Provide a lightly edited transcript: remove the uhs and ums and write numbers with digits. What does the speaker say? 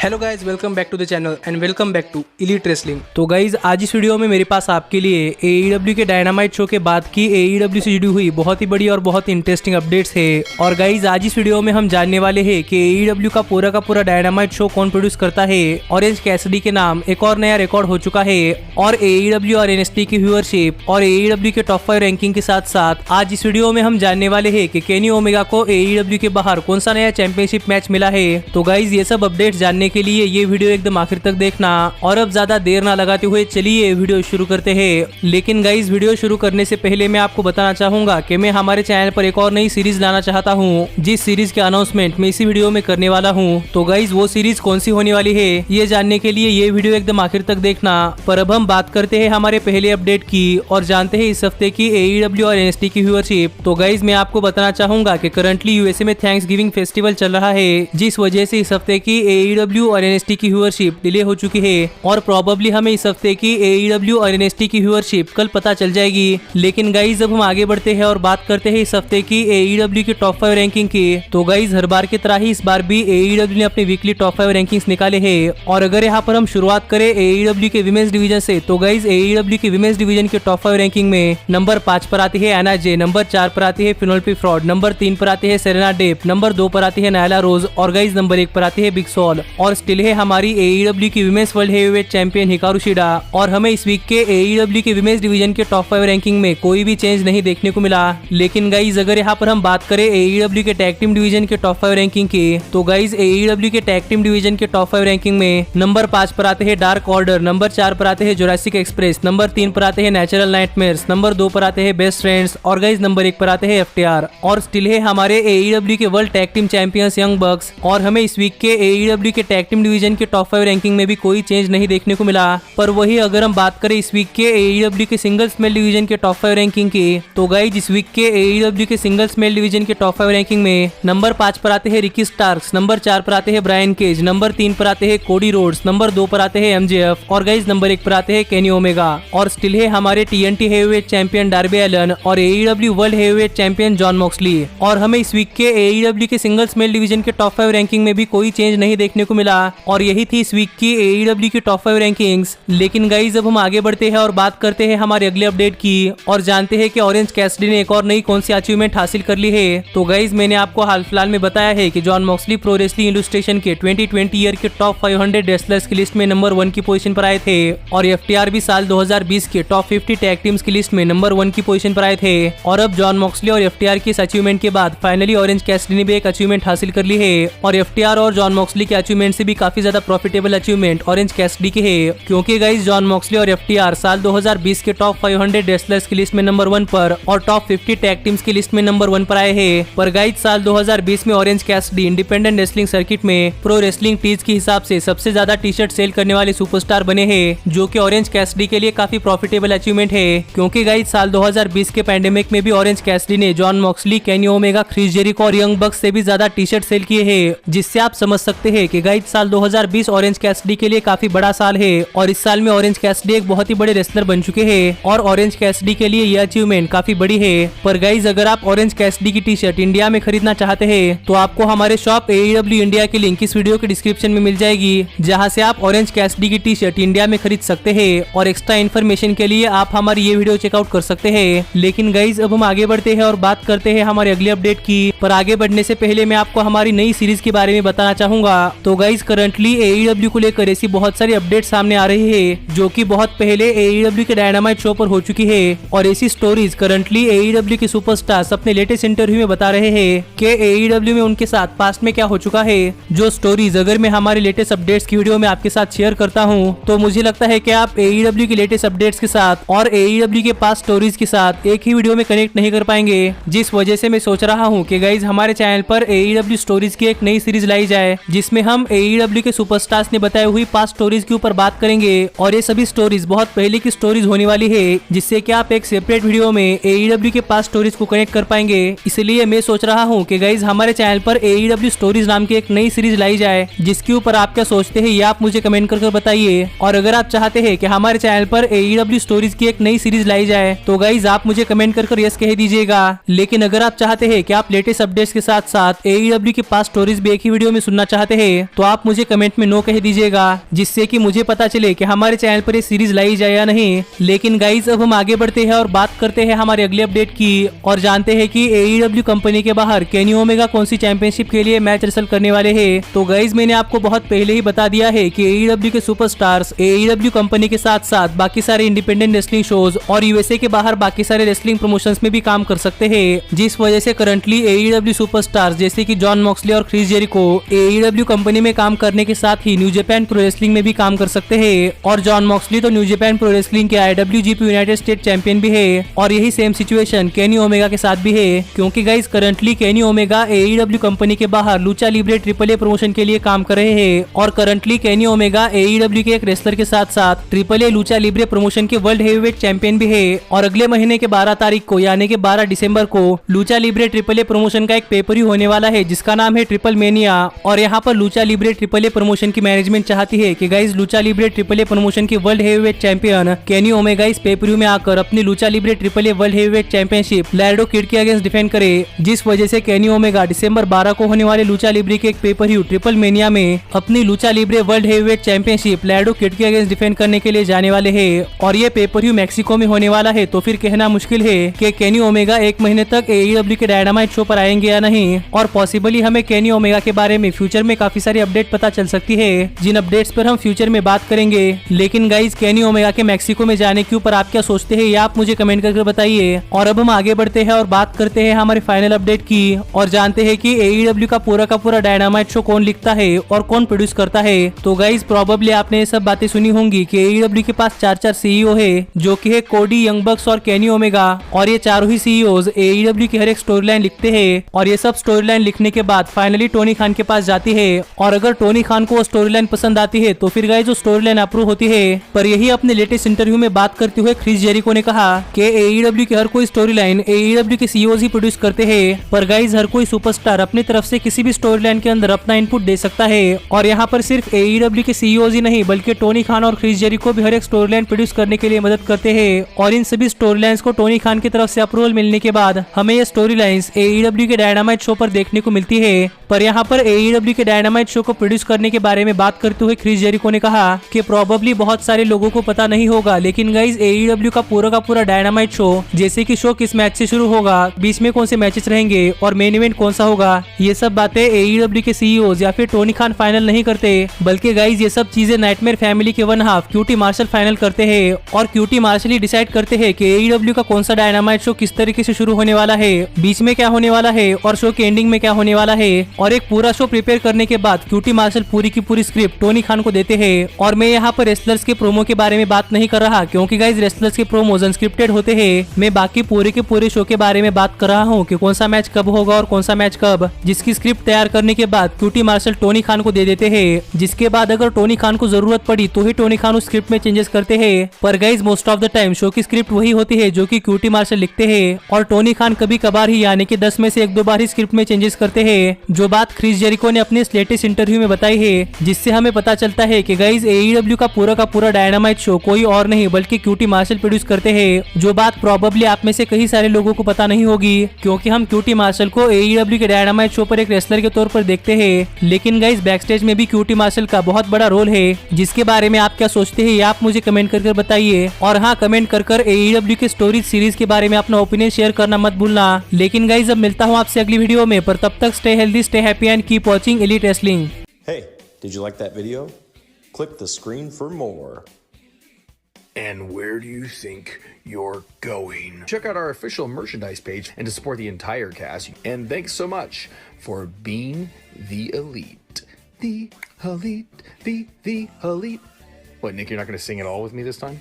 Hello guys, welcome back to the channel and welcome back to Elite Wrestling. तो guys आज इस video में मेरे पास आपके लिए AEW के डायनामाइट शो के बाद की AEW से जुड़ी हुई बहुत ही बड़ी और बहुत ही इंटरेस्टिंग अपडेट्स है। और गाइज आज इस वीडियो में हम जानने वाले हैं कि AEW का पूरा डायनामाइट शो कौन प्रोड्यूस करता है। ऑरेंज कैसिडी के नाम एक और नया रिकॉर्ड हो चुका है और AEW और NXT की व्यूअरशिप और AEW के टॉप 5 रैंकिंग के साथ साथ आज इस वीडियो में हम जानने वाले हैं कि केनी ओमेगा को AEW के बाहर कौन सा नया चैंपियनशिप मैच मिला है। तो गाइज ये सब अपडेट्स जानने के लिए ये वीडियो एकदम आखिर तक देखना। और अब ज्यादा देर ना लगाते हुए चलिए वीडियो शुरू करते हैं। लेकिन गाइज वीडियो शुरू करने से पहले मैं आपको बताना चाहूंगा कि मैं हमारे चैनल पर एक और नई सीरीज लाना चाहता हूँ, जिस सीरीज के अनाउंसमेंट मैं इसी वीडियो में करने वाला हूँ। तो गाइज वो सीरीज कौन सी होने वाली है ये जानने के लिए ये वीडियो एकदम आखिर तक देखना। पर अब हम बात करते हैं हमारे पहले अपडेट की और जानते हैं इस हफ्ते की AEW और NXT की व्यूअरशिप। तो गाइज मैं आपको बताना चाहूंगा कि करंटली यूएसए में थैंक्सगिविंग फेस्टिवल चल रहा है, जिस वजह से इस हफ्ते की AEW और NXT की व्यूअरशिप डिले हो चुकी है और प्रोबेबली हमें इस हफ्ते की AEW और NXT की व्यूअरशिप कल पता चल जाएगी। लेकिन गाइज अब हम आगे बढ़ते हैं और बात करते हैं इस हफ्ते की AEW की टॉप 5 रैंकिंग की। तो गाइज हर बार की तरह ही इस बार भी AEW ने अपने वीकली टॉप 5 रैंकिंग्स निकाले हैं। और अगर यहाँ पर हम शुरुआत करें AEW के विमेंस डिवीजन से, तो गाइज AEW के विमेंस डिवीजन के टॉप 5 रैंकिंग में नंबर 5 पर आती है एना जे, नंबर 4 पर आती है पेनेलोपी फ्रॉड, नंबर 3 पर आती है सेरेना डेप, नंबर 2 पर आती है नायला रोज और गाइज नंबर 1 पर आती है बिग सॉल। और स्टिल है हमारी AEW की women's world heavyweight champion Hikaru Shida. और हमें इस वीक के AEW के विमेंस डिवीजन के टॉप 5 रैंकिंग में कोई भी चेंज नहीं देखने को मिला। लेकिन गाइज अगर यहाँ पर हम बात करें AEW के टैग टीम डिवीजन के टॉप 5 रैंकिंग की, तो गाइज AEW के टैग टीम डिवीजन के टॉप 5 रैंकिंग में नंबर 5 पर आते हैं डार्क ऑर्डर, नंबर 4 पर आते हैं जुरासिक एक्सप्रेस, नंबर 3 पर आते हैं नेचुरल नाइटमेयर्स, नंबर 2 पर आते हैं बेस्ट फ्रेंड्स और गाइज नंबर 1 पर आते हैं FTR। और स्टिल है हमारे AEW के world tag team champions young बक्स। और हमें इस वीक के AEW के टैग टीम डिवीजन के टॉप 5 रैंकिंग में भी कोई चेंज नहीं देखने को मिला। पर वही अगर हम बात करें इस वीक के AEW के सिंगल्स मेल डिवीजन के टॉप 5 रैंकिंग की, तो गाइज इस वीक के AEW के सिंगल्स मेल डिवीजन के टॉप 5 रैंकिंग में नंबर 5 पर आते हैं रिकी स्टार्क्स, नंबर 4 पर आते हैं ब्रायन केज, नंबर 3 पर आते हैं कोडी रोड्स, नंबर 2 पर आते हैं MJF और गाइज नंबर 1 पर आते हैं केनी ओमेगा। और स्टिल है हमारे TNT heavyweight champion Darby Allin और AEW world heavyweight champion Jon Moxley. और हमें इस वीक के AEW के सिंगल्स मेल डिवीजन के टॉप 5 रैंकिंग में भी कोई चेंज नहीं देखने को मिला। और यही थी इस वीक की AEW की टॉप 5 रैंकिंग्स। लेकिन गाइज अब हम आगे बढ़ते हैं और बात करते हैं हमारे अगले अपडेट की और जानते हैं कि ऑरेंज कैसिडी ने एक और नई कौन सी अचीवमेंट हासिल कर ली है। तो गाइज मैंने आपको हाल फिलहाल में बताया है कि John Moxley pro wrestling illustration के 2020 ईयर के टॉप 500 रेसलर्स की लिस्ट में नंबर 1 की पोजीशन पर आए थे और FTR भी साल 2020 के टॉप 50 टैग टीम्स की लिस्ट में नंबर 1 की पोजीशन पर आए थे। और अब जॉन मॉक्सली और FTR की इस अचीवमेंट के बाद फाइनली ऑरेंज कैसिडी ने भी एक अचीवमेंट हासिल कर ली है। और FTR और जॉन मॉक्सली के अचीवमेंट से भी काफी ज्यादा प्रॉफिटेबल अचीवमेंट ऑरेंज कैसिडी की है, क्योंकि गाइज जॉन मॉक्सली और FTR साल 2020 के टॉप 500 रेसलर्स की लिस्ट में नंबर 1 पर और टॉप 50 टैग टीम्स की लिस्ट में नंबर 1 पर आए हैं। पर गाइज साल 2020 में orange Cassidy independent wrestling circuit में प्रो रेसलिंग टीज के हिसाब से सबसे ज्यादा टी शर्ट सेल करने वाले सुपरस्टार बने हैं, जो कि ऑरेंज कैसिडी के लिए काफी प्रॉफिटेबल अचीवमेंट है। क्योंकि गाइज साल 2020 के पैंडेमिक में भी ऑरेंज कैसिडी ने Jon Moxley, Kenny Omega, Chris Jericho और यंग बक्स से भी ज्यादा टी शर्ट सेल किए हैं, जिससे आप समझ सकते हैं कि गाइज साल 2020 ऑरेंज कैसिडी के लिए काफी बड़ा साल है। और इस साल में ऑरेंज कैसिडी एक बहुत ही बड़े रेसलर बन चुके हैं और ऑरेंज कैसिडी के लिए यह अचीवमेंट काफी बड़ी है। पर गाइज अगर आप ऑरेंज कैसिडी की टी शर्ट इंडिया में खरीदना चाहते हैं तो आपको हमारे शॉप AEW इंडिया की लिंक इस वीडियो के डिस्क्रिप्शन में मिल जाएगी, जहां से आप ऑरेंज कैसिडी की टी शर्ट इंडिया में खरीद सकते हैं। और एक्स्ट्रा इन्फॉर्मेशन के लिए आप हमारी ये वीडियो चेकआउट कर सकते हैं। लेकिन गाइज अब हम आगे बढ़ते हैं और बात करते हैं हमारे अगले अपडेट की। पर आगे बढ़ने से पहले मैं आपको हमारी नई सीरीज के बारे में बताना चाहूंगा। तो गाइज करंटली AEW को लेकर ऐसी बहुत सारी अपडेट सामने आ रही है जो कि बहुत पहले AEW के डायनामाइट शो पर हो चुकी है। और ऐसी स्टोरीज करंटली AEW के सुपरस्टार्स अपने लेटेस्ट इंटरव्यू में बता रहे हैं कि AEW में उनके साथ पास्ट में क्या हो चुका है। जो स्टोरीज अगर मैं हमारे लेटेस्ट अपडेट्स की वीडियो में आपके साथ शेयर करता हूं, तो मुझे लगता है कि आप AEW के लेटेस्ट अपडेट्स के साथ और AEW के पास्ट स्टोरीज के साथ एक ही वीडियो में कनेक्ट नहीं कर पाएंगे। जिस वजह से मैं सोच रहा हूँ कि गाइज हमारे चैनल पर AEW स्टोरीज की एक नई सीरीज लाई जाए, जिसमें हम AEW के सुपरस्टार्स ने बताई हुई पास्ट स्टोरीज के ऊपर बात करेंगे। और ये सभी स्टोरीज बहुत पहले की स्टोरीज होने वाली है, जिससे कि आप एक सेपरेट वीडियो में AEW के पास्ट स्टोरीज को कनेक्ट कर पाएंगे। इसलिए मैं सोच रहा हूँ कि गाइज हमारे चैनल पर AEW स्टोरीज नाम की एक नई सीरीज लाई जाए, जिसके ऊपर आप क्या सोचते हैं ये आप मुझे कमेंट कर बताइए। और अगर आप चाहते हैं कि हमारे चैनल पर AEW स्टोरीज की एक नई सीरीज लाई जाए, तो गाइज आप मुझे कमेंट कर यस कह दीजिएगा। लेकिन अगर आप चाहते हैं कि आप लेटेस्ट अपडेट्स के साथ साथ AEW की पास्ट स्टोरीज भी एक ही वीडियो में सुनना चाहते हैं, तो आप मुझे कमेंट में नो कह दीजिएगा, जिससे कि मुझे पता चले कि हमारे चैनल पर ये सीरीज लाई जाए या नहीं। लेकिन गाइज अब हम आगे बढ़ते हैं और बात करते हैं हमारे अगले अपडेट की और जानते हैं कि AEW कंपनी के बाहर केनी ओमेगा कौन सी चैंपियनशिप के लिए मैच रिसल करने वाले हैं। तो गाइज मैंने आपको बहुत पहले ही बता दिया है कि AEW के सुपरस्टार्स AEW कंपनी के साथ साथ बाकी सारे इंडिपेंडेंट रेसलिंग शोज और यूएसए के बाहर बाकी सारे रेसलिंग प्रमोशंस में भी काम कर सकते हैं, जिस वजह से करंटली AEW सुपरस्टार्स जैसे कि जॉन मॉक्सली और क्रिस जेरिको AEW कंपनी में काम करने के साथ ही न्यू जापान प्रो रेसलिंग में भी काम कर सकते हैं। और जॉन मॉक्सली तो न्यू जापान प्रो रेसलिंग के IWGP यूनाइटेड स्टेट चैंपियन भी है और यही सेम सिचुएशन केनी ओमेगा के साथ भी है, क्योंकि guys currently Kenny Omega AEW company के बाहर लूचा लिब्रे AAA प्रमोशन के लिए काम कर रहे हैं और करंटली केनी ओमेगा AEW के एक रेसलर के साथ साथ AAA लूचा लिब्रे प्रमोशन के वर्ल्ड हेवीवेट चैंपियन भी है। और अगले महीने के 12 तारीख को यानी कि 12 दिसंबर को लूचा लिब्रे AAA प्रमोशन का एक पेपर ही होने वाला है जिसका नाम है ट्रिपल मेनिया। और यहाँ पर लूचा लिब्रे AAA प्रमोशन की मैनेजमेंट चाहती है कि guys Lucha Libre AAA promotion के world heavyweight champion Kenny Omega इस पेपर में आकर अपनी Lucha Libre AAA world heavyweight championship Laredo Kid के अगेंस्ट डिफेंड करे, जिस वजह से केनी ओमेगा दिसंबर 12 को होने वाले लूचा लिब्रे के एक पेपर ही ट्रिपल मेनिया में अपनी Lucha Libre world heavyweight championship Laredo Kid के अगेंस्ट डिफेंड करने के लिए जाने वाले हैं। और ये पेपर ही मैक्सिको में होने वाला है, तो फिर कहना मुश्किल है कि केनी ओमेगा एक महीने तक AEW के डायनामाइट शो पर आएंगे या नहीं। और पॉसिबली हमें केनी ओमेगा के बारे में फ्यूचर में काफी सारी अपडेट पता चल सकती है, जिन अपडेट्स पर हम फ्यूचर में बात करेंगे। लेकिन गाइज केनी ओमेगा के मैक्सिको में जाने के ऊपर आप क्या सोचते हैं, या आप मुझे कमेंट करके बताइए। और अब हम आगे बढ़ते हैं और बात करते हैं हमारे फाइनल अपडेट की और जानते हैं कि AEW का पूरा डायनामाइट शो कौन लिखता है और कौन प्रोड्यूस करता है। तो गाइज प्रोबेबली आपने ये सब बातें सुनी होंगी कि AEW के पास 4 CEO है, जो कि है कोडी, यंग बक्स और केनी ओमेगा। और ये चारों ही CEOs AEW की हर एक स्टोरी लाइन लिखते हैं और ये सब स्टोरी लाइन लिखने के बाद फाइनली टोनी खान के पास जाती है। और अगर टोनी खान को वो स्टोरी लाइन पसंद आती है तो फिर गाइज जो स्टोरी लाइन अप्रूव होती है। पर यही अपने लेटेस्ट इंटरव्यू में बात करते हुए क्रिस जेरिको ने कहा कि AEW की हर कोई स्टोरी लाइन AEW के CEOs ही प्रोड्यूस करते हैं, पर गाइज हर कोई सुपरस्टार अपनी तरफ से किसी भी स्टोरी लाइन के अंदर अपना इनपुट दे सकता है। और यहाँ पर सिर्फ AEW के CEOs ही नहीं बल्कि टोनी खान और क्रिस जेरिको भी हर एक स्टोरी लाइन प्रोड्यूस करने के लिए मदद करते हैं। और इन सभी स्टोरी लाइन्स को टोनी खान की तरफ से अप्रूवल मिलने के बाद हमें ये स्टोरी लाइन्स AEW के डायनामाइट शो पर देखने को मिलती है। पर यहाँ पर AEW के डायनामाइट शो को प्रोड्यूस करने के बारे में बात करते हुए क्रिस जेरिको ने कहा कि प्रोबेबली बहुत सारे लोगों को पता नहीं होगा, लेकिन गाइज AEW का पूरा डायनामाइट शो, जैसे कि शो किस मैच से शुरू होगा, बीच में कौन से मैचेस रहेंगे और मेन इवेंट कौन सा होगा, ये सब बातें AEW के CEOs या फिर टोनी खान फाइनल नहीं करते, बल्कि गाइज ये सब चीजें नाइटमेयर फैमिली के one half QT Marshall final करते हैं। और QT मार्शल ही डिसाइड करते हैं कि AEW का कौन सा डायनामाइट शो किस तरीके से शुरू होने वाला है, बीच में क्या होने वाला है और शो के एंडिंग में क्या होने वाला है। और एक पूरा शो प्रिपेयर करने के बाद QT मार्शल पूरी की पूरी स्क्रिप्ट टोनी खान को देते हैं। और मैं यहाँ पर रेसलर्स के प्रोमो के बारे में बात नहीं कर रहा, क्योंकि गाइज रेसलर्स के प्रोमोज अनस्क्रिप्टेड होते हैं। मैं बाकी पूरे के पूरे शो के बारे में बात कर रहा हूँ कि कौन सा मैच कब होगा और कौन सा मैच कब, जिसकी स्क्रिप्ट तैयार करने के बाद QT मार्शल टोनी खान को दे देते हैं, जिसके बाद अगर टोनी खान को जरूरत पड़ी तो ही टोनी खान उस स्क्रिप्ट में चेंजेस करते हैं। पर guys most of the time show की स्क्रिप्ट वही होती है जो कि QT मार्शल लिखते हैं, और टोनी खान कभी कभार ही यानी कि 10 में से 1-2 बार ही स्क्रिप्ट में चेंजेस करते हैं, जो बात क्रिस जेरिको ने अपने लेटेस्ट इंटरव्यू में बताई है, जिससे हमें पता चलता है कि गाइज AEW का पूरा डायनामाइट शो कोई और नहीं बल्कि QT मार्शल प्रोड्यूस करते हैं, जो बात प्रोबेबली आप में से कई सारे लोगों को पता नहीं होगी, क्योंकि हम QT मार्शल को AEW के डायनामाइट शो पर एक रेसलर के तौर पर देखते हैं। लेकिन गाइज बैकस्टेज में भी QT मार्शल का बहुत बड़ा रोल है, जिसके बारे में आप क्या सोचते हैं, आप मुझे कमेंट करके बताइए। और हाँ, कमेंट कर AEW के स्टोरी सीरीज के बारे में अपना ओपिनियन शेयर करना मत भूलना। लेकिन गाइज अब मिलता हूँ आपसे अगली वीडियो में, पर तब तक stay healthy, stay happy and keep watching elite wrestling. Hey, did you like that video? Click the screen for more. And where do you think you're going? Check out our official merchandise page and to support the entire cast. And thanks so much for being the elite. The elite, the elite. What, Nick, you're not going to sing it all with me this time?